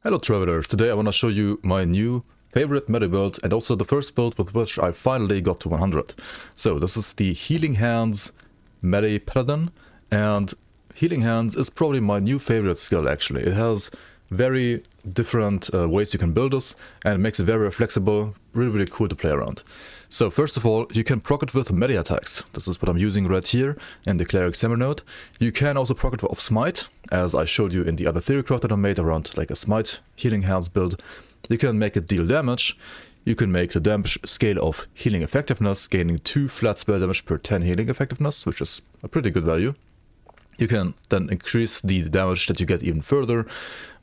Hello travelers, today I want to show you my new favorite meta build and also the first build with which I finally got to 100. So this is the Healing Hands meta Paladin, and Healing Hands is probably my new favorite skill actually. It has very different ways you can build this, and it makes it very flexible, really cool to play around. So first of all, you can proc it with melee attacks. This is what I'm using right here in the Cleric Samurai node. You can also proc it with Smite, as I showed you in the other theory craft that I made around like a Smite Healing Hands build. You can make it deal damage. You can make the damage scale of healing effectiveness, gaining 2 flat spell damage per 10 healing effectiveness, which is a pretty good value. You can then increase the damage that you get even further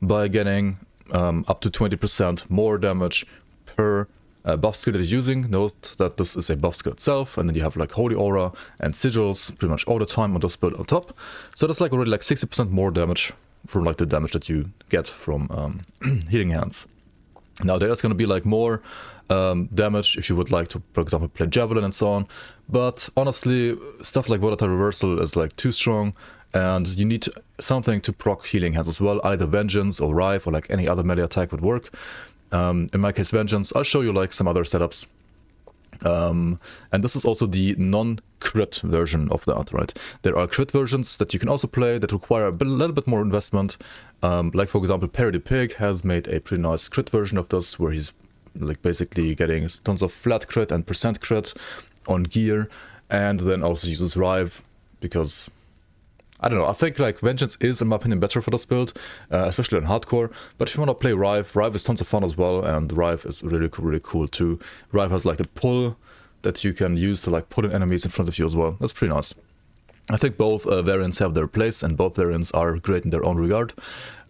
by getting up to 20% more damage per buff skill that you're using. Note that this is a buff skill itself, and then you have like Holy Aura and Sigils pretty much all the time on this build on top. So that's like already like 60% more damage from like the damage that you get from Healing Hands. Now there's going to be like more damage if you would like to, for example, play Javelin and so on. But honestly, stuff like Volatile Reversal is like too strong, and you need something to proc Healing Hands as well. Either Vengeance or Rive or like any other melee attack would work. In my case, Vengeance. I'll show you like some other setups. And this is also the non-crit version of that, right? There are crit versions that you can also play that require a little bit more investment. Like for example, Parody Pig has made a pretty nice crit version of this, where he's like basically getting tons of flat crit and percent crit on gear, and then also uses Rive because, I don't know, I think like Vengeance is, in my opinion, better for this build, especially on hardcore. But if you want to play Rive, Rive is tons of fun as well, and Rive is really cool too. Rive has like the pull that you can use to like pull in enemies in front of you as well. That's pretty nice. I think both variants have their place, and both variants are great in their own regard.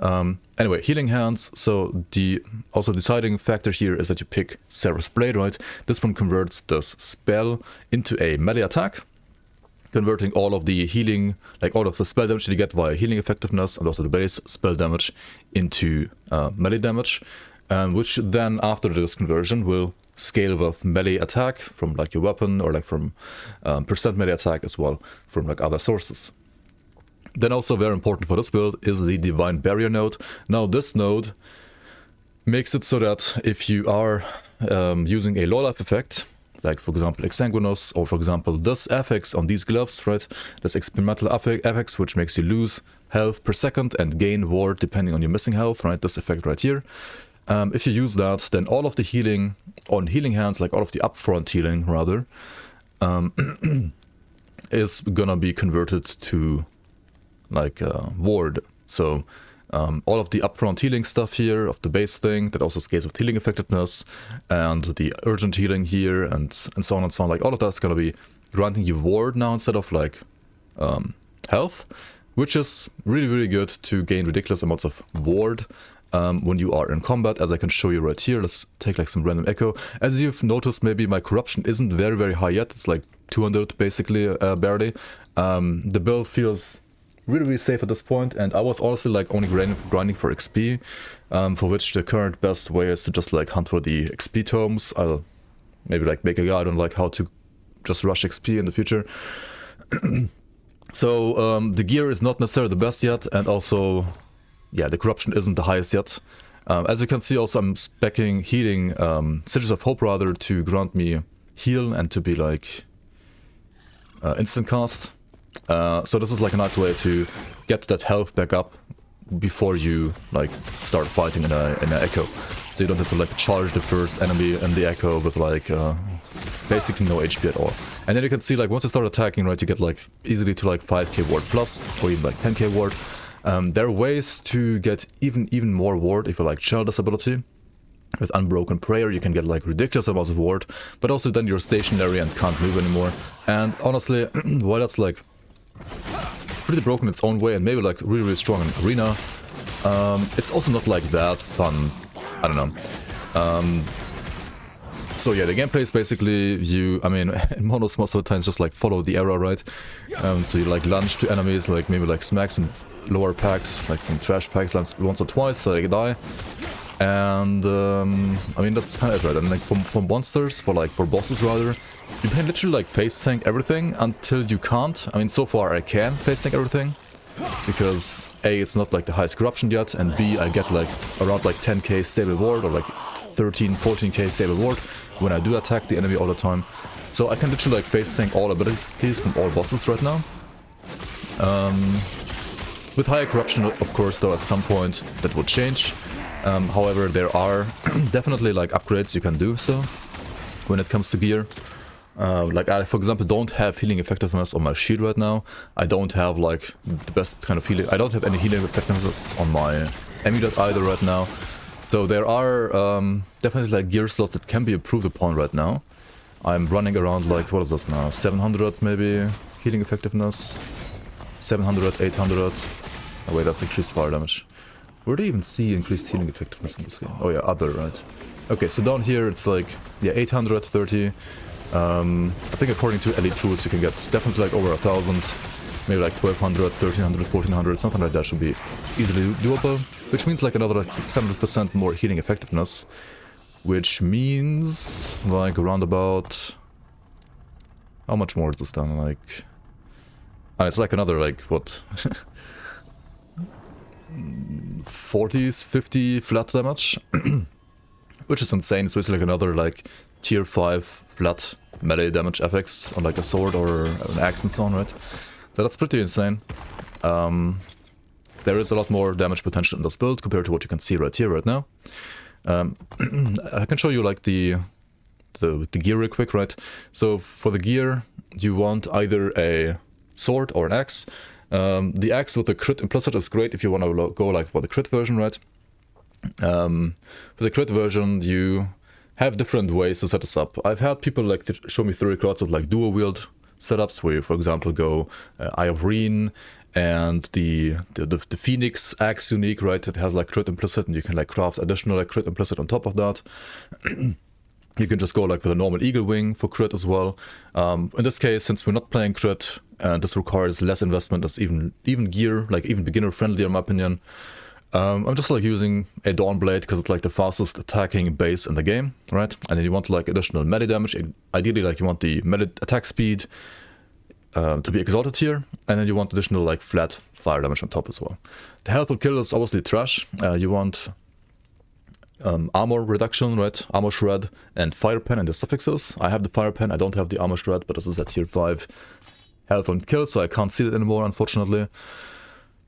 Anyway, Healing Hands. So the also deciding factor here is that you pick Seraph Blade, right? This one converts this spell into a melee attack, converting all of the healing, like all of the spell damage that you get via healing effectiveness and also the base spell damage into melee damage, which then after this conversion will scale with melee attack from like your weapon, or like from percent melee attack as well from like other sources. Then also very important for this build is the Divine Barrier node. Now this node makes it so that if you are using a low life effect, like for example Exsanguinous, or for example this affix on these gloves, right? This experimental affix which makes you lose health per second and gain ward depending on your missing health, right? This effect right here. If you use that, then all of the healing on Healing Hands, like all of the upfront healing rather, is gonna be converted to like ward. So all of the upfront healing stuff here of the base thing that also scales with healing effectiveness, and the urgent healing here, and so on and so on, like all of that's gonna be granting you ward now instead of like health, which is really good to gain ridiculous amounts of ward when you are in combat, as I can show you right here. Let's take like some random echo. As you've noticed, maybe my corruption isn't very high yet. It's like 200 basically, barely. The build feels really safe at this point, and I was honestly like only grinding for XP, for which the current best way is to just like hunt for the XP tomes. I'll maybe like make a guide on like how to just rush XP in the future. So the gear is not necessarily the best yet, and also, yeah, the corruption isn't the highest yet. As you can see, also I'm speccing healing Sigils of Hope rather to grant me heal and to be like instant cast. So this is like a nice way to get that health back up before you like start fighting in a echo. So you don't have to like charge the first enemy in the echo with like basically no HP at all. And then you can see like once you start attacking, right, you get like easily to like 5k ward plus, or even like 10k ward. There are ways to get even more ward if you like channel this ability. With Unbroken Prayer you can get like ridiculous amounts of ward, but also then you're stationary and can't move anymore. And honestly, while that's like pretty broken in its own way and maybe like really strong in arena, it's also not like that fun. I don't know. So yeah, the gameplay is basically in monos most of the times just like follow the arrow, right? So you like lunge to enemies, like maybe like smack some lower packs, like some trash packs once or twice so they die. And that's kind of it, right? And like for monsters, for bosses rather, you can literally like face tank everything until you can't. I mean, so far I can face tank everything, because A, it's not like the highest corruption yet, and B, I get like around like 10k stable ward or like 13, 14k stable ward when I do attack the enemy all the time. So I can literally like face tank all abilities from all bosses right now. With higher corruption, of course, though, at some point that will change. However, there are definitely like upgrades you can do still when it comes to gear. Like I, for example, don't have healing effectiveness on my shield right now. I don't have like the best kind of healing. I don't have any healing effectiveness on my amulet either right now. So there are definitely like gear slots that can be improved upon right now. I'm running around like, what is this now? 700 maybe healing effectiveness. 700, 800. Oh wait, that's increased fire damage. Where do you even see increased healing effectiveness in this game? Oh yeah, other, right? Okay, so down here it's like, yeah, 830. I think according to elite tools you can get definitely like over 1000, maybe like 1200, 1300, 1400, something like that should be easily doable, which means like another like 600% more healing effectiveness, which means like around about, how much more is this then? Like, it's like another like what 40s, 50 flat damage, which is insane. It's basically like another like tier 5 flat melee damage FX on like a sword or an axe and so on, right? So that's pretty insane. There is a lot more damage potential in this build compared to what you can see right here, right now. I can show you like the gear real quick, right? So for the gear, you want either a sword or an axe. The axe with the crit implicit is great if you want to go like for the crit version, right? For the crit version, you have different ways to set this up. I've had people like show me theory cards of like dual wield setups where you, for example, go Eye of Reen and the Phoenix axe unique, right? It has like crit implicit, and you can like craft additional like crit implicit on top of that. You can just go like with a normal eagle wing for crit as well. In this case, since we're not playing crit, and this requires less investment as even gear, like even beginner friendly in my opinion. I'm just like using a Dawnblade because it's like the fastest attacking base in the game, right? And then you want like additional melee damage. Ideally, like you want the melee attack speed to be exalted here, and then you want additional like flat fire damage on top as well. The health will kill is obviously trash. You want armor reduction, right? Armor shred and fire pen and the suffixes. I have the fire pen. I don't have the armor shred, but this is at tier 5 health on kill, so I can't see it anymore, unfortunately.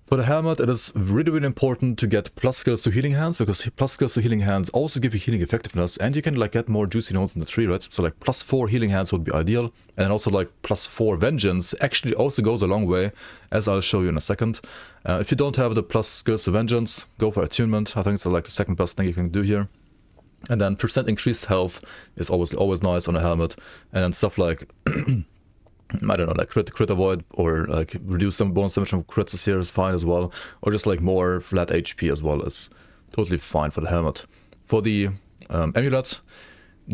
For the helmet, it is really, really important to get plus skills to healing hands, because plus skills to healing hands also give you healing effectiveness, and you can like get more juicy nodes in the tree, right? So like plus 4 healing hands would be ideal, and then also like plus 4 vengeance actually also goes a long way, as I'll show you in a second. If you don't have the plus skills to vengeance, go for attunement. I think it's like the second best thing you can do here. And then percent increased health is always nice on a helmet, and then stuff like I don't know, like crit avoid or like reduce some bonus damage from crits here is fine as well, or just like more flat HP as well is totally fine for the helmet. For the amulet,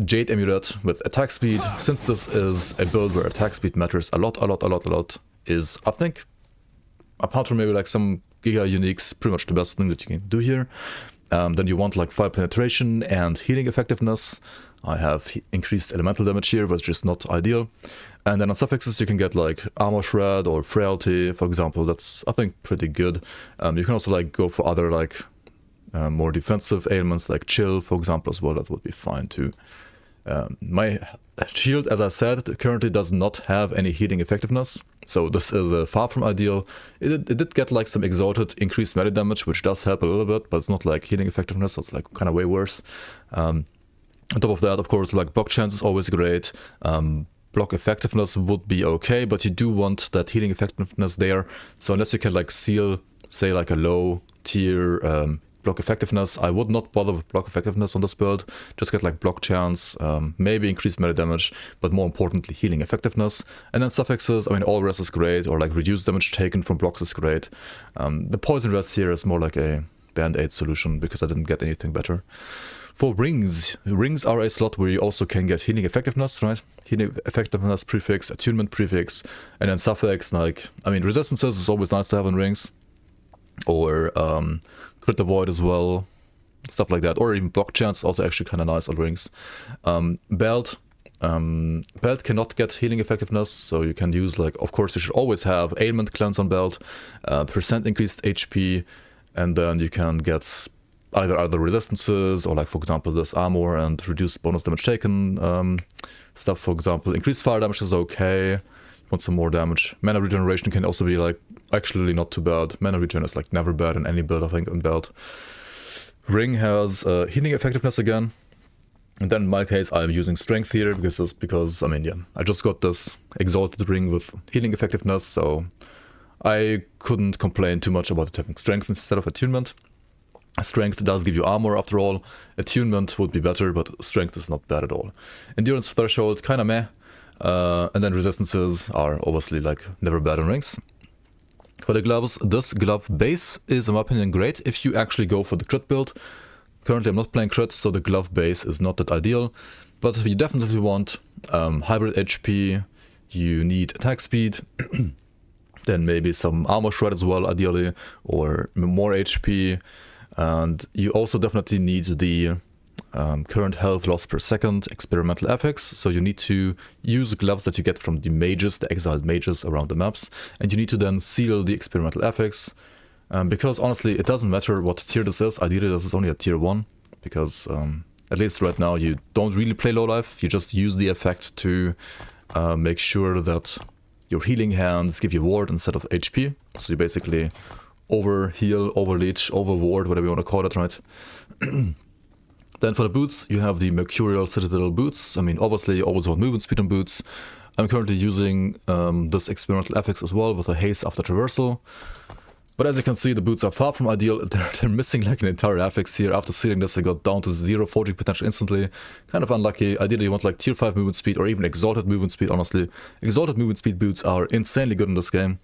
Jade amulet with attack speed, since this is a build where attack speed matters a lot, is, I think, apart from maybe like some Giga uniques, pretty much the best thing that you can do here. Then you want like fire penetration and healing effectiveness. I have increased elemental damage here, which is not ideal. And then on suffixes you can get like armor shred or frailty, for example. That's, I think, pretty good. You can also like go for other like more defensive ailments like chill, for example, as well. That would be fine too. My shield, as I said, currently does not have any healing effectiveness, so this is far from ideal. It did get like some exalted increased melee damage, which does help a little bit, but it's not like healing effectiveness, so it's like kind of way worse. On top of that, of course, like block chance is always great. Block effectiveness would be okay, but you do want that healing effectiveness there. So unless you can like seal, say like a low tier block effectiveness, I would not bother with block effectiveness on this build. Just get like block chance, maybe increased melee damage, but more importantly healing effectiveness. And then suffixes, I mean, all rest is great, or like reduced damage taken from blocks is great. The poison rest here is more like a band-aid solution because I didn't get anything better. For rings are a slot where you also can get healing effectiveness, right? Healing effectiveness prefix, attunement prefix, and then suffix, like, I mean, resistances is always nice to have on rings, or crit avoid as well, stuff like that, or even block chance, also actually kind of nice on rings. Belt, Belt cannot get healing effectiveness, so you can use like, of course you should always have ailment cleanse on belt, percent increased HP, and then you can get either other resistances or like for example this armor and reduced bonus damage taken stuff. For example, increased fire damage is okay. Want some more damage. Mana regeneration can also be like actually not too bad. Mana regen is like never bad in any build, I think, on belt. Ring has healing effectiveness again. And then in my case, I'm using strength here because I mean, yeah, I just got this exalted ring with healing effectiveness, so I couldn't complain too much about it having strength instead of attunement. Strength does give you armor after all. Attunement would be better, but strength is not bad at all. Endurance threshold, kinda meh. And then resistances are obviously like never bad in rings. For the gloves, this glove base is in my opinion great if you actually go for the crit build. Currently I'm not playing crit, so the glove base is not that ideal. But you definitely want hybrid HP, you need attack speed, then maybe some armor shred as well ideally, or more HP. And you also definitely need the current health loss per second experimental effects, so you need to use gloves that you get from the mages, the exiled mages around the maps, and you need to then seal the experimental effects, because honestly it doesn't matter what tier this is. Ideally this is only a tier 1, because at least right now you don't really play low life, you just use the effect to make sure that your healing hands give you ward instead of HP, so you basically over heal, over leech, over ward, whatever you want to call it, right? Then for the boots, you have the Mercurial Citadel boots. I mean, obviously you always want movement speed on boots. I'm currently using this experimental effects as well with a haste after traversal. But as you can see, the boots are far from ideal. They're missing like an entire affix here. After sealing this, I got down to 0 forging potential instantly. Kind of unlucky. Ideally, you want like tier 5 movement speed or even exalted movement speed, honestly. Exalted movement speed boots are insanely good in this game.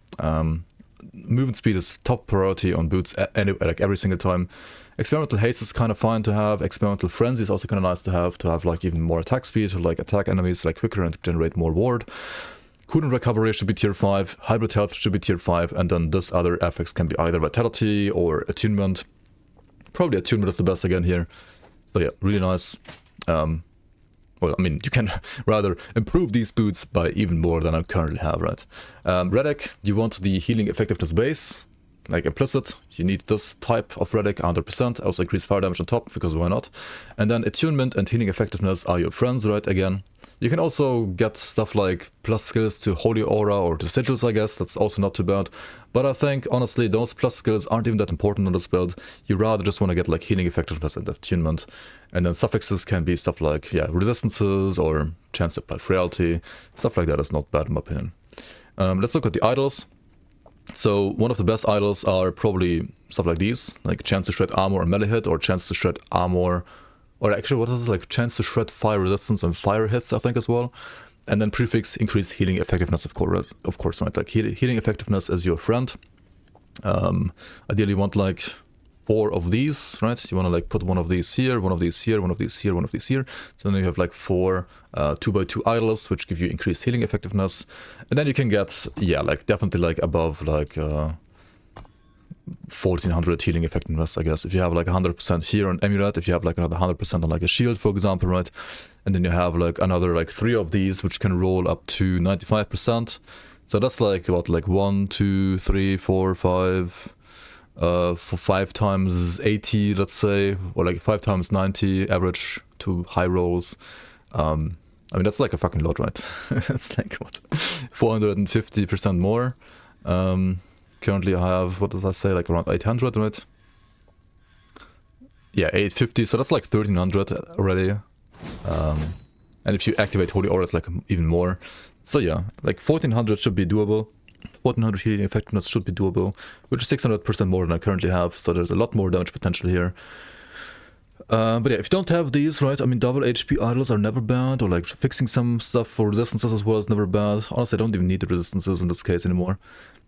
Movement speed is top priority on boots like every single time. Experimental haste is kind of fine to have. Experimental frenzy is also kind of nice to have like even more attack speed to like attack enemies like quicker and generate more ward. Cooldown recovery should be tier 5, hybrid health should be tier 5, and then this other effects can be either vitality or attunement. Probably attunement is the best again here. So yeah, really nice. Well, I mean, you can rather improve these boots by even more than I currently have, right? Relic, you want the healing effectiveness base, like implicit. You need this type of relic 100%. Also increase fire damage on top, because why not? And then attunement and healing effectiveness are your friends, right? Again, you can also get stuff like plus skills to Holy Aura or to Sigils, I guess. That's also not too bad. But I think, honestly, those plus skills aren't even that important on this build. You rather just want to get like healing effectiveness and attunement. And then suffixes can be stuff like, yeah, resistances or chance to apply frailty. Stuff like that is not bad in my opinion. Let's look at the idols. So one of the best idols are probably stuff like these, like chance to shred armor or melee hit, or chance to shred armor, or actually what is it, like chance to shred fire resistance and fire hits, I think as well. And then prefix increase healing effectiveness, of course, right? Like healing effectiveness is your friend. Ideally you want like 4 of these, right? You want to like put one of these here, one of these here, one of these here, one of these here. So then you have like 4 2x2 idols, which give you increased healing effectiveness. And then you can get, yeah, like definitely like above like 1400 healing effectiveness, I guess. If you have like 100% here on Amulet, if you have like another 100% on like a shield, for example, right? And then you have like another like 3 of these, which can roll up to 95%. So that's like what, like 1, 2, 3, 4, 5... for 5 times 80, let's say, or like 5 times 90 average to high rolls. I mean, that's like a fucking lot, right? It's like, what, 450% more. Currently I have, what does I say, like around 800, right? Yeah, 850, so that's like 1300 already. And if you activate Holy Aura, it's like even more. So yeah, like 1400 should be doable. 1400 healing effectiveness should be doable, which is 600% more than I currently have, so there's a lot more damage potential here. But yeah, if you don't have these, right, I mean, double HP idols are never bad, or like fixing some stuff for resistances as well is never bad. Honestly, I don't even need the resistances in this case anymore.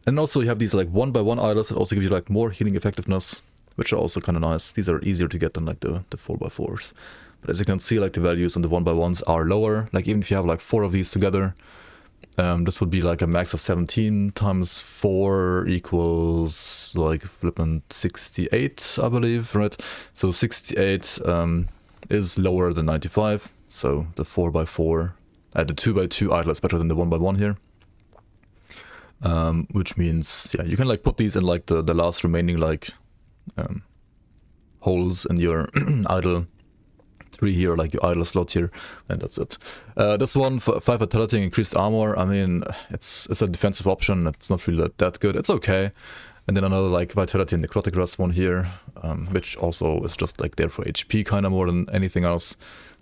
And also you have these like 1x1 idols that also give you like more healing effectiveness, which are also kind of nice. These are easier to get than like the 4x4s. But as you can see, like the values on the 1x1s are lower. Like even if you have like 4 of these together, this would be like a max of 17 times 4 equals like flipping 68, I believe, right? So 68 is lower than 95, so the 4x4 The 2x2 idol is better than the 1x1 here. Which means, yeah, you can like put these in like the last remaining like holes in your idle tree here, like your idle slot here, and that's it. This one, 5 vitality, increased armor, I mean, it's a defensive option, it's not really that good, it's okay. And then another like vitality and necrotic rest one here, which also is just like there for HP kind of more than anything else.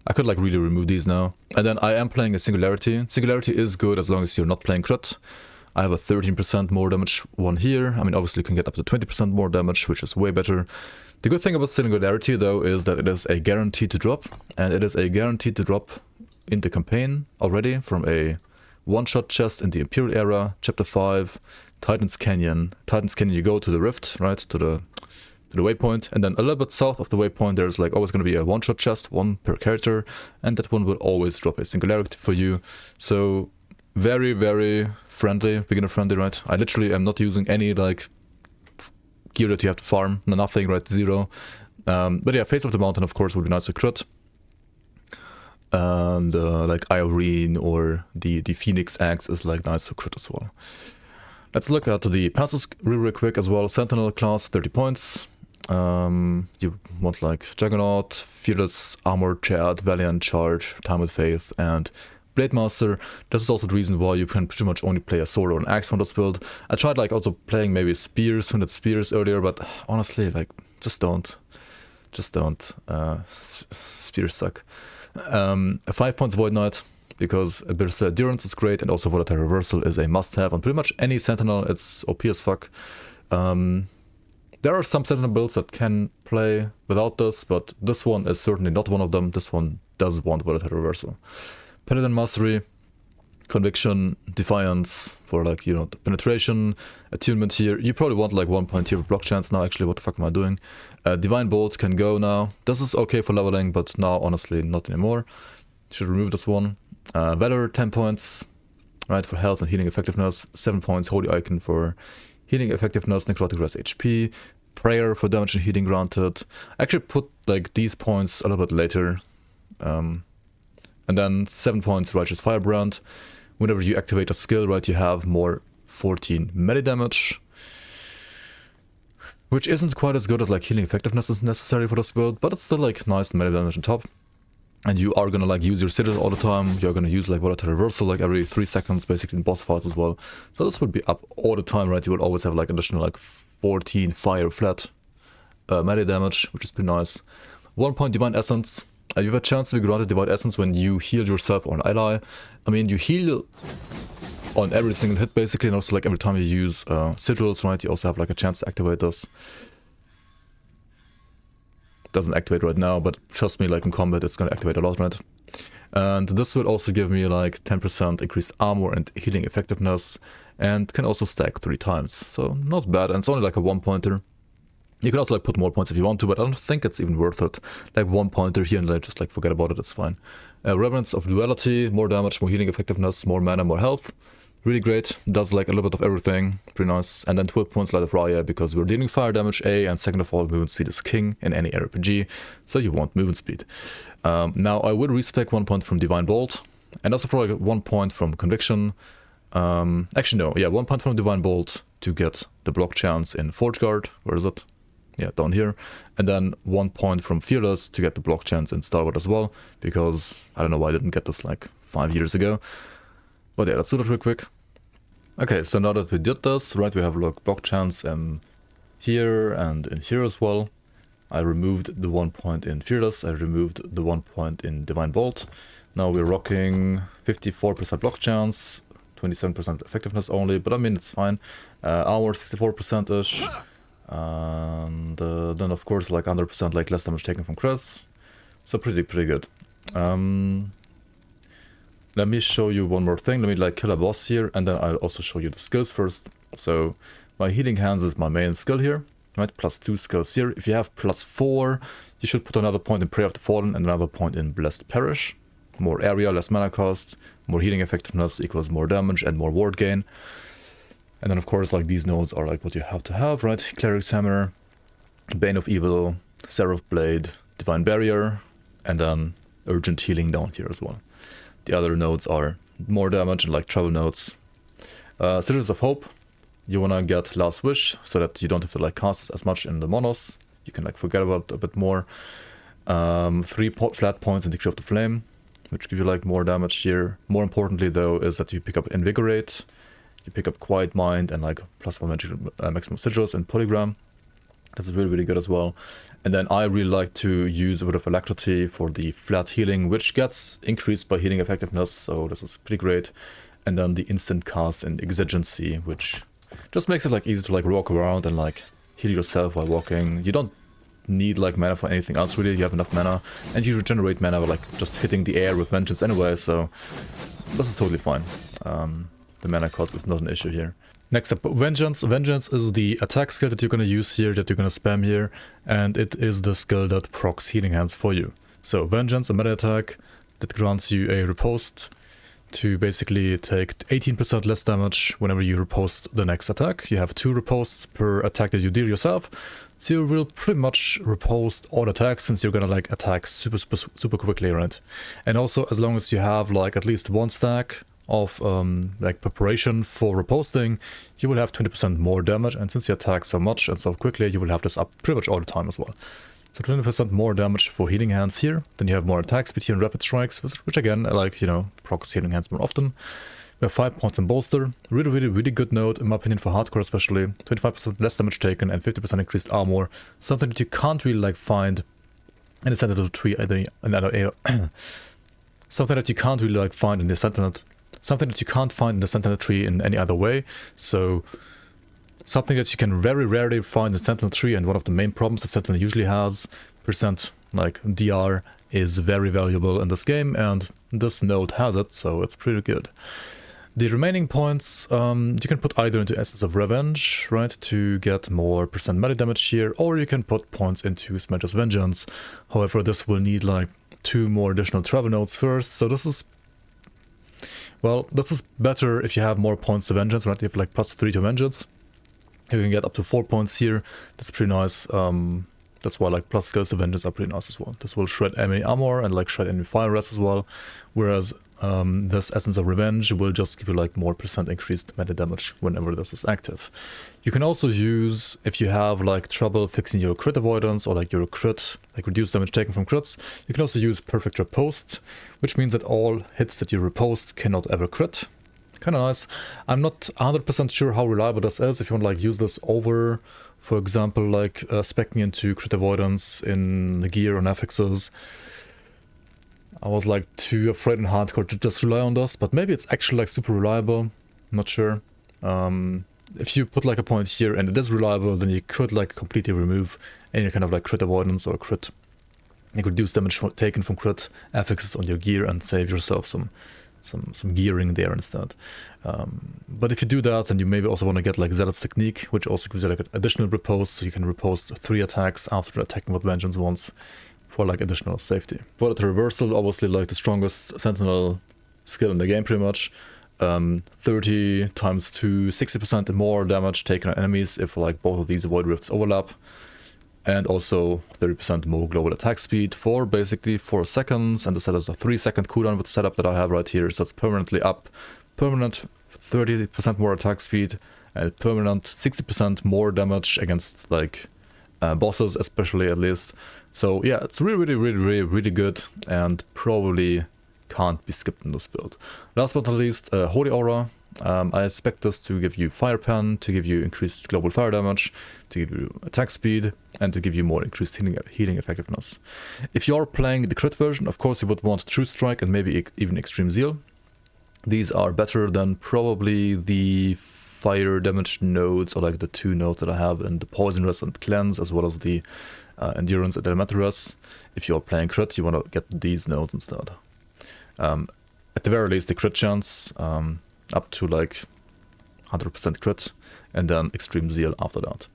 I could like really remove these now. And then I am playing a Singularity. Singularity is good as long as you're not playing crit. I have a 13% more damage one here. I mean, obviously you can get up to 20% more damage, which is way better. The good thing about Singularity though is that it is a guarantee to drop, and it is a guarantee to drop in the campaign already from a one-shot chest in the Imperial Era, Chapter 5, Titan's Canyon. Titan's Canyon, you go to the Rift, right, to the waypoint, and then a little bit south of the waypoint there's like always going to be a one-shot chest, one per character, and that one will always drop a Singularity for you. So very, very friendly, beginner friendly, right? I literally am not using any like gear that you have to farm, nothing, right? Zero. But yeah, Face of the Mountain of course would be nice to crit. And like Irene or the Phoenix Axe is like nice to crit as well. Let's look at the passes real quick as well. Sentinel class, 30 points. You want like Juggernaut, Fearless, Armor, Chad, Valiant, Charge, Time with Faith, and Blade Master. This is also the reason why you can pretty much only play a sword or an axe on this build. I tried like also playing maybe spears, 100 spears earlier, but honestly, like just don't. Spears suck. 5 points Void Knight, because Burst Endurance is great, and also Volatile Reversal is a must-have on pretty much any Sentinel. It's OP as fuck. There are some Sentinel builds that can play without this, but this one is certainly not one of them. This one does want Volatile Reversal. Paladin Mastery, Conviction, Defiance for like, you know, the penetration, attunement here. You probably want like 1 point here for block chance now. Actually, what the fuck am I doing? Divine Bolt can go now. This is okay for leveling, but now honestly not anymore. Should remove this one. Valor, 10 points, right, for health and healing effectiveness. 7 points, Holy Icon for healing effectiveness, Necrotic Rest HP. Prayer for damage and healing granted. I actually put like these points a little bit later. And then 7 points, Righteous Firebrand. Whenever you activate a skill, right, you have more 14 melee damage. Which isn't quite as good as like healing effectiveness is necessary for this build, but it's still like nice melee damage on top. And you are gonna like use your Citadel all the time. You're gonna use like Volatile Reversal like every 3 seconds basically in boss fights as well. So this would be up all the time, right? You would always have like additional like 14 fire flat melee damage, which is pretty nice. 1 point Divine Essence. You have a chance to be granted Divine Essence when you heal yourself or an ally. I mean, you heal on every single hit basically, and also like every time you use Citadels, right, you also have like a chance to activate this. Doesn't activate right now, but trust me, like in combat it's gonna activate a lot, right? And this will also give me like 10% increased armor and healing effectiveness, and can also stack 3 times, so not bad. And it's only like a 1 pointer. You can also like put more points if you want to, but I don't think it's even worth it. Like 1 pointer here and like just like forget about it, it's fine. Reverence of Duality, more damage, more healing effectiveness, more mana, more health. Really great, does like a little bit of everything, pretty nice. And then 12 points Light of Raya, because we're dealing fire damage, and second of all, movement speed is king in any RPG, so you want movement speed. Now I would respec 1 point from Divine Bolt, and also probably 1 point from Conviction. Actually no, yeah, 1 point from Divine Bolt to get the block chance in Forge Guard. Where is it? Yeah, down here. And then 1 point from Fearless to get the block chance in Starboard as well, because I don't know why I didn't get this like 5 years ago. But yeah, let's do that real quick. Okay, so now that we did this, right, we have like block chance in here and in here as well. I removed the 1 point in Fearless, I removed the 1 point in Divine Bolt. Now we're rocking 54% block chance, 27% effectiveness only, but I mean it's fine. Armor 64%-ish. And then of course like 100% like less damage taken from crits. So pretty good. Let me show you one more thing. Let me like kill a boss here, and then I'll also show you the skills first. So my Healing Hands is my main skill here, right? +2 skills here. If you have +4, you should put another point in Prayer of the Fallen and another point in Blessed Parish. More area, less mana cost, more healing effectiveness equals more damage and more ward gain. And then of course like these nodes are like what you have to have, right? Cleric's Hammer, Bane of Evil, Seraph Blade, Divine Barrier, and then Urgent Healing down here as well. The other nodes are more damage and like travel nodes. Sigils of Hope, you wanna get Last Wish so that you don't have to like cast as much in the monos. You can like forget about it a bit more. 3 flat points in Decree of the Flame, which give you like more damage here. More importantly though is that you pick up Invigorate, you pick up Quiet Mind and like +1 maximum sigils and Polygram. That's really, really good as well. And then I really like to use a bit of Alacrity for the flat healing, which gets increased by healing effectiveness, so this is pretty great. And then the instant cast and Exigency, which just makes it like easy to like walk around and like heal yourself while walking. You don't need like mana for anything else really, you have enough mana, and you regenerate mana by like just hitting the air with Vengeance anyway, so this is totally fine. The mana cost is not an issue here. Next up, Vengeance. Vengeance is the attack skill that you're going to use here, that you're going to spam here, and it is the skill that procs Healing Hands for you. So Vengeance, a meta attack that grants you a riposte to basically take 18% less damage whenever you riposte the next attack. You have 2 ripostes per attack that you deal yourself, so you will pretty much riposte all attacks since you're gonna like attack super quickly, right? And also, as long as you have like at least 1 stack of like preparation for riposting, you will have 20% more damage, and since you attack so much and so quickly, you will have this up pretty much all the time as well. So 20% more damage for Healing Hands here, then you have more attack speed here and Rapid Strikes, which again, like, you know, procs Healing Hands more often. We have 5 points in Bolster, really good node in my opinion for hardcore especially. 25% less damage taken and 50% increased armor, something that you can't really like find in the Sentinel tree something that you can't really like find in the Sentinel. Something that you can't find in the Sentinel tree in any other way. So something that you can very rarely find in the Sentinel tree, and one of the main problems that Sentinel usually has, percent like DR, is very valuable in this game, and this node has it, so it's pretty good. The remaining points you can put either into Essence of Revenge, right, to get more percent melee damage here, or you can put points into Smelter's Vengeance. However, this will need like 2 more additional travel nodes first, so this is, well, this is better if you have more points to Vengeance, right? You have like +3 to Vengeance. You can get up to 4 points here. That's pretty nice. That's why like plus skills to Vengeance are pretty nice as well. This will shred enemy armor and like shred enemy fire rest as well. Whereas this Essence of Revenge will just give you like more percent increased meta damage whenever this is active. You can also use, if you have like trouble fixing your crit avoidance or like your crit, like reduced damage taken from crits, you can also use Perfect Riposte, which means that all hits that you riposte cannot ever crit. Kind of nice. I'm not 100% sure how reliable this is. If you want to like use this over, for example, like speccing into crit avoidance in the gear and affixes, I was like too afraid in hardcore to just rely on this, but maybe it's actually like super reliable. I'm not sure. If you put like a point here and it is reliable, then you could like completely remove any kind of like crit avoidance or crit, like reduce damage taken from crit affixes on your gear and save yourself some gearing there instead. But if you do that, then you maybe also want to get like Zealot's Technique, which also gives you like an additional riposte, so you can riposte 3 attacks after attacking with Vengeance once for like additional safety. For the reversal, obviously like the strongest Sentinel skill in the game pretty much. 30 times 2, 60% more damage taken on enemies if like both of these Void Rifts overlap. And also 30% more global attack speed for basically 4 seconds, and the set is a 3-second cooldown with the setup that I have right here, so it's permanently up. Permanent 30% more attack speed, and permanent 60% more damage against like bosses especially at least. So yeah, it's really good, and probably can't be skipped in this build. Last but not least, Holy Aura. I expect this to give you Fire Pen, to give you increased global fire damage, to give you attack speed, and to give you more increased healing effectiveness. If you are playing the crit version, of course you would want True Strike and maybe even Extreme Zeal. These are better than probably the fire damage nodes, or like the 2 nodes that I have in the Poison Rest and Cleanse, as well as the Endurance and Elemental Rest. If you are playing crit, you want to get these nodes instead. At the very least, the crit chance, up to like 100% crit, and then Extreme Zeal after that.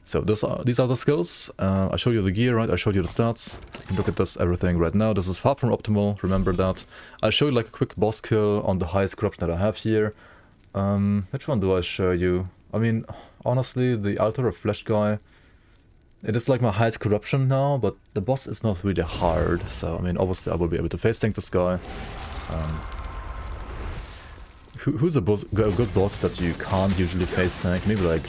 So these are the skills. I showed you the gear, right? I showed you the stats. You can look at this everything right now. This is far from optimal, remember that. I'll show you like a quick boss kill on the highest corruption that I have here. Which one do I show you? I mean, honestly, the Altar of Flesh guy, it is like my highest corruption now, but the boss is not really hard. So, I mean, obviously I will be able to face tank this guy. Who's a good boss that you can't usually face tank? Maybe like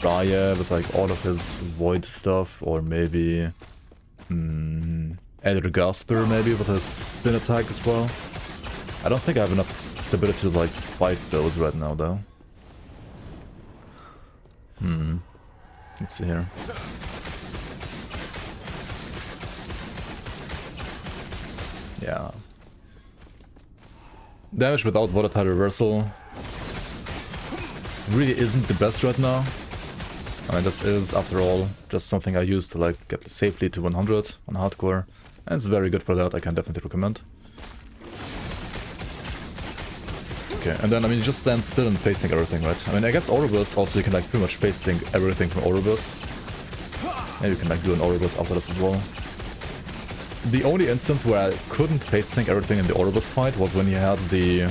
Raya with like all of his void stuff, or maybe Elder Gasper maybe with his spin attack as well. I don't think I have enough stability to like fight those right now though. Let's see here. Yeah. Damage without volatile reversal really isn't the best right now. I mean, this is, after all, just something I use to like get safely to 100 on hardcore, and it's very good for that. I can definitely recommend. Okay, and then I mean, you just stand still and facing everything, right? I mean, I guess Oribus also you can like pretty much facing everything from Oribus. Maybe you can like do an Oribus after this as well. The only instance where I couldn't face tank everything in the Oribus fight was when he had the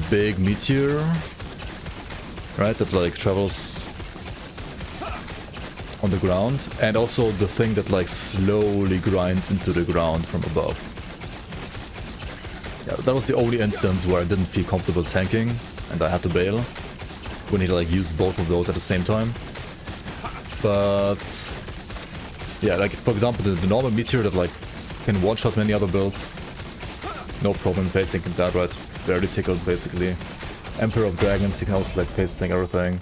big meteor, right? That like travels on the ground, and also the thing that like slowly grinds into the ground from above. Yeah, that was the only instance where I didn't feel comfortable tanking, and I had to bail when he like used both of those at the same time. But yeah, like for example, the normal meteor that like can one-shot many other builds, no problem facing that, right? Barely tickled basically. Emperor of Dragons, you can also like face tank everything.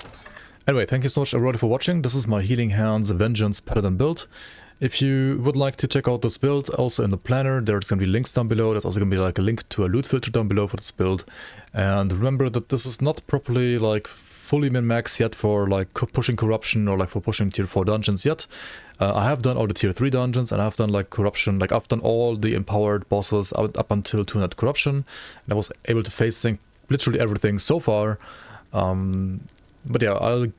Anyway, thank you so much everybody for watching. This is my Healing Hands Vengeance Paladin build. If you would like to check out this build, also in the planner, there's going to be links down below. There's also going to be like a link to a loot filter down below for this build. And remember that this is not properly like fully min-max yet for like pushing corruption or like for pushing tier 4 dungeons yet. I have done all the tier 3 dungeons, and I've done like corruption, like I've done all the empowered bosses up until 200 corruption. And I was able to face literally everything so far. But yeah, I'll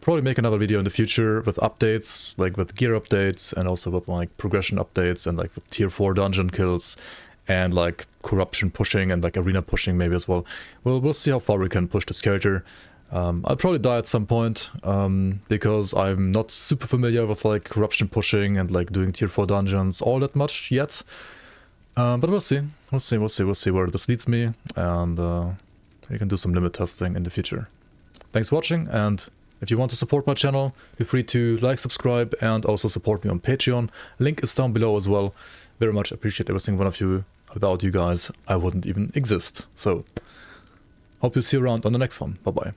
probably make another video in the future with updates, like with gear updates, and also with like progression updates, and like with tier 4 dungeon kills, and like corruption pushing, and like arena pushing maybe as well. We'll see how far we can push this character. I'll probably die at some point, because I'm not super familiar with like corruption pushing and like doing tier 4 dungeons all that much yet. But we'll see. We'll see where this leads me, and we can do some limit testing in the future. Thanks for watching, and if you want to support my channel, feel free to like, subscribe, and also support me on Patreon. Link is down below as well. Very much appreciate every single one of you. Without you guys, I wouldn't even exist. So, hope you see you around on the next one. Bye bye.